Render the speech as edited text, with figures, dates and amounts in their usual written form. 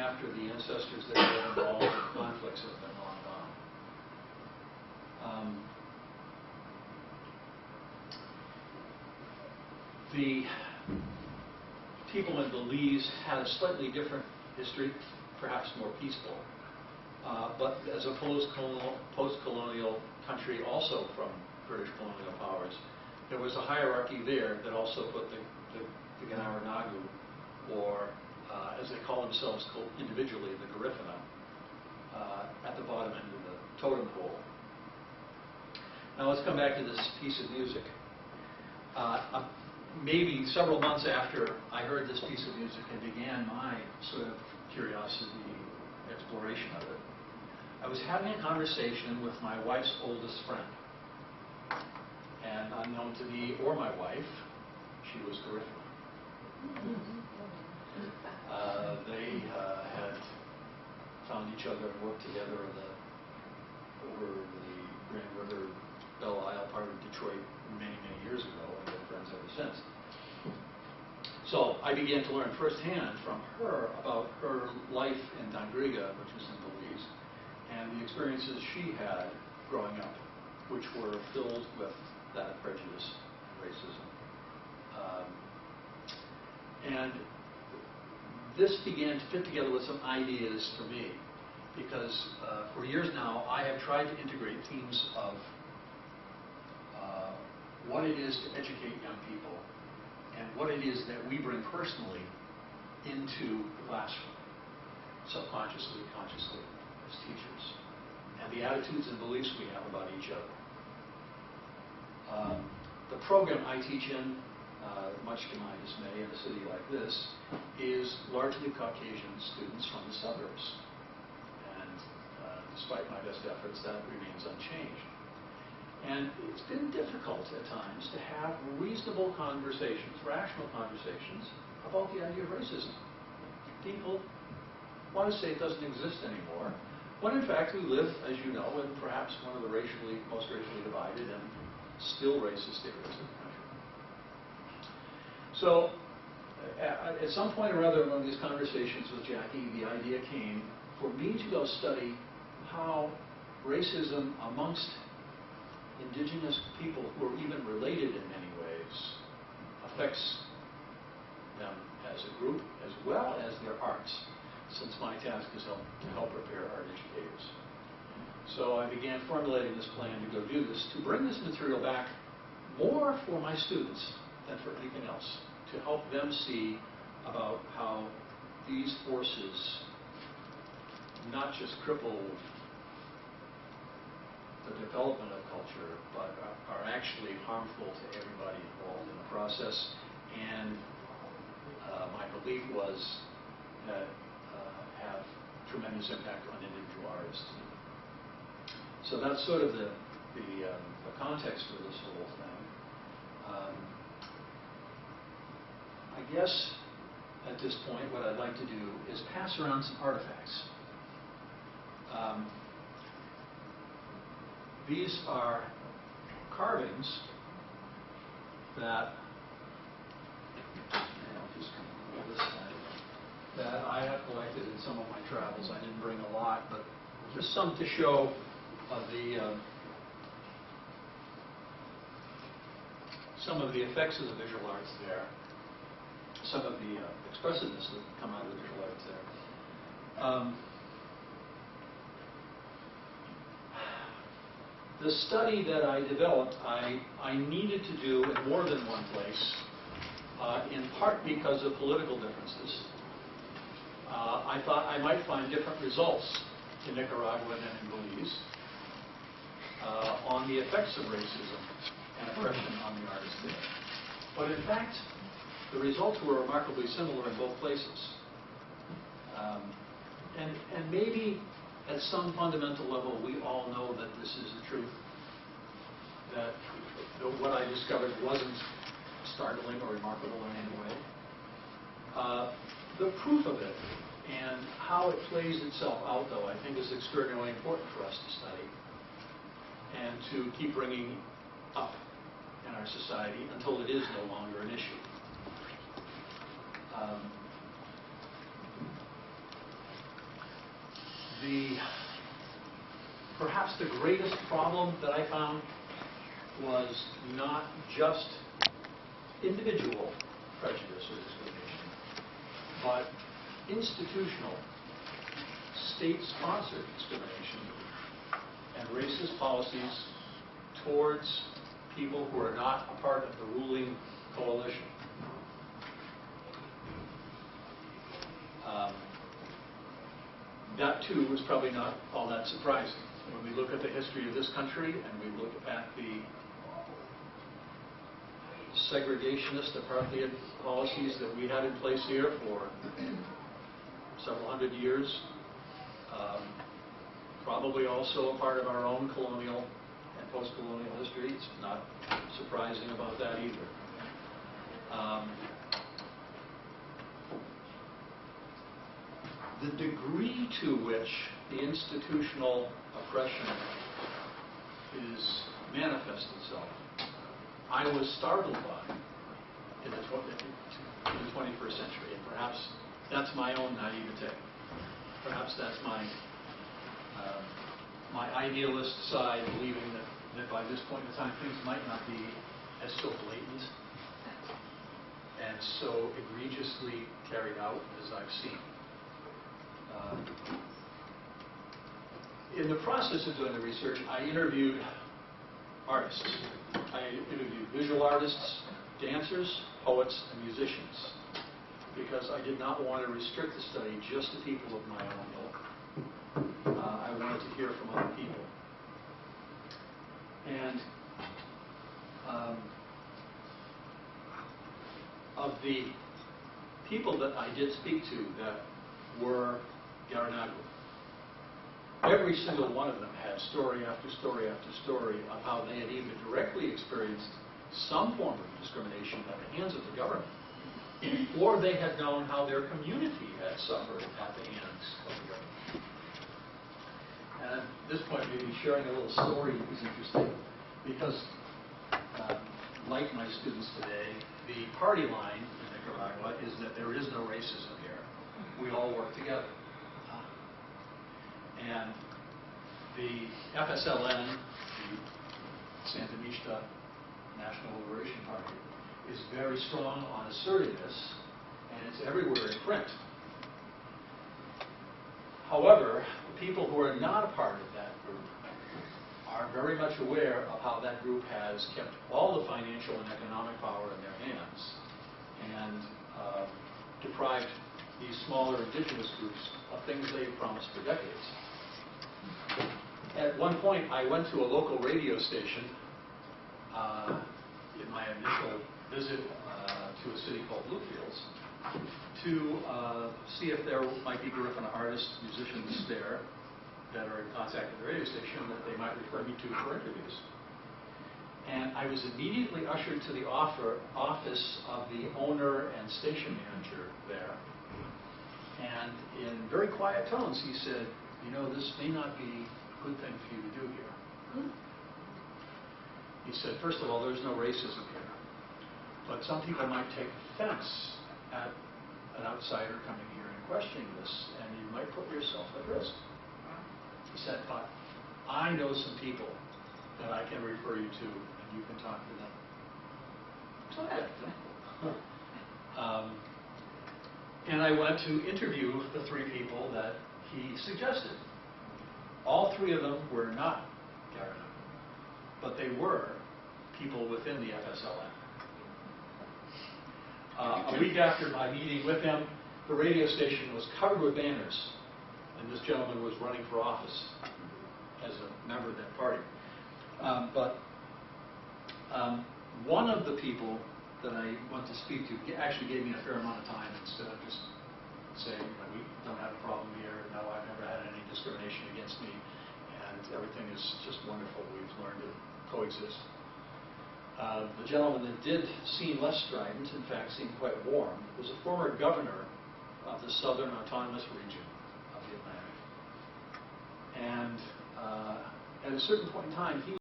after the ancestors that were involved in the conflicts have been long gone. The people in Belize had a slightly different history, perhaps more peaceful, but as a post-colonial country also from British colonial powers, there was a hierarchy there that also put the Kainai-Nagu, or as they call themselves individually, the Garifuna, at the bottom end of the totem pole. Now let's come back to this piece of music. Maybe several months after I heard this piece of music and began my sort of curiosity, exploration of it, I was having a conversation with my wife's oldest friend. And unknown to me or my wife, she was Garifuna. They had found each other and worked together over the Grand River, Belle Isle part of Detroit many, many years ago, and been friends ever since. So I began to learn firsthand from her about her life in Dandriga, which was in Belize, and the experiences she had growing up, which were filled with that prejudice and racism. And this began to fit together with some ideas for me, because for years now I have tried to integrate themes of what it is to educate young people and what it is that we bring personally into the classroom, subconsciously, consciously, as teachers, and the attitudes and beliefs we have about each other. The program I teach in, much to my dismay in a city like this, is largely Caucasian students from the suburbs. And despite my best efforts, that remains unchanged. And it's been difficult at times to have reasonable conversations, rational conversations, about the idea of racism. People want to say it doesn't exist anymore, when in fact we live, as you know, in perhaps one of the most racially divided and still racist areas of the country. So, at some point or other among these conversations with Jackie, the idea came for me to go study how racism amongst indigenous people who are even related in many ways affects them as a group as well as their arts, since my task is to help prepare art educators. So I began formulating this plan to go do this, to bring this material back more for my students than for anything else, to help them see about how these forces not just cripple the development of culture, but are actually harmful to everybody involved in the process. And my belief was that have tremendous impact on individual artists. So that's sort of the context for this whole thing. I guess at this point what I'd like to do is pass around some artifacts. These are carvings that, that I have collected in some of my travels. I didn't bring a lot, but just some to show some of the effects of the visual arts there, some of the expressiveness that come out of the visual arts there. The study that I developed, I needed to do in more than one place, in part because of political differences. I thought I might find different results in Nicaragua and in Belize on the effects of racism and oppression on the artists there. But in fact, the results were remarkably similar in both places. And maybe at some fundamental level, we all know that this is the truth, that what I discovered wasn't startling or remarkable in any way. The proof of it and how it plays itself out, though, I think is extraordinarily important for us to study and to keep bringing up in our society until it is no longer an issue. Perhaps the greatest problem that I found was not just individual prejudice or discrimination, but institutional, state-sponsored discrimination and racist policies towards people who are not a part of the ruling coalition. That, too, was probably not all that surprising. When we look at the history of this country and we look at the segregationist apartheid policies that we had in place here for several hundred years, probably also a part of our own colonial and post-colonial history. It's not surprising about that either. The degree to which the institutional oppression manifests itself, I was startled by in the 21st century, and perhaps that's my own naivete. Perhaps that's my idealist side, believing that by this point in time things might not be as so blatant and so egregiously carried out as I've seen. In the process of doing the research, I interviewed artists. I interviewed visual artists, dancers, poets, and musicians, because I did not want to restrict the study just to people of my own ilk. I wanted to hear from other people. And of the people that I did speak to that were Garinagu, every single one of them had story after story after story of how they had either directly experienced some form of discrimination at the hands of the government, or they had known how their community had suffered at the hands of the government. And at this point, maybe sharing a little story is interesting, because like my students today, the party line in Nicaragua is that there is no racism here. We all work together. And the FSLN, the Sandinista National Liberation Party, is very strong on assertiveness, and it's everywhere in print. However, the people who are not a part of that group are very much aware of how that group has kept all the financial and economic power in their hands and deprived these smaller indigenous groups of things they have promised for decades. At one point, I went to a local radio station in my initial visit to a city called Bluefields to see if there might be Garifuna artists, musicians there that are in contact with the radio station that they might refer me to for interviews. And I was immediately ushered to the office of the owner and station manager there. And in very quiet tones, he said, "You know, this may not be a good thing for you to do here." He said, "First of all, there's no racism here. But some people might take offense at an outsider coming here and questioning this, and you might put yourself at risk." He said, "But I know some people that I can refer you to, and you can talk to them." So and I went to interview the three people that he suggested. All three of them were not Garinagu, but they were people within the FSLN. A week after my meeting with him, the radio station was covered with banners, and this gentleman was running for office as a member of that party. One of the people that I went to speak to actually gave me a fair amount of time instead of just saying, "We don't have a problem here. No, I've never had any discrimination against me, and everything is just wonderful. We've learned to coexist." The gentleman that did seem less strident, in fact seemed quite warm, was a former governor of the Southern Autonomous Region of the Atlantic. And at a certain point in time, he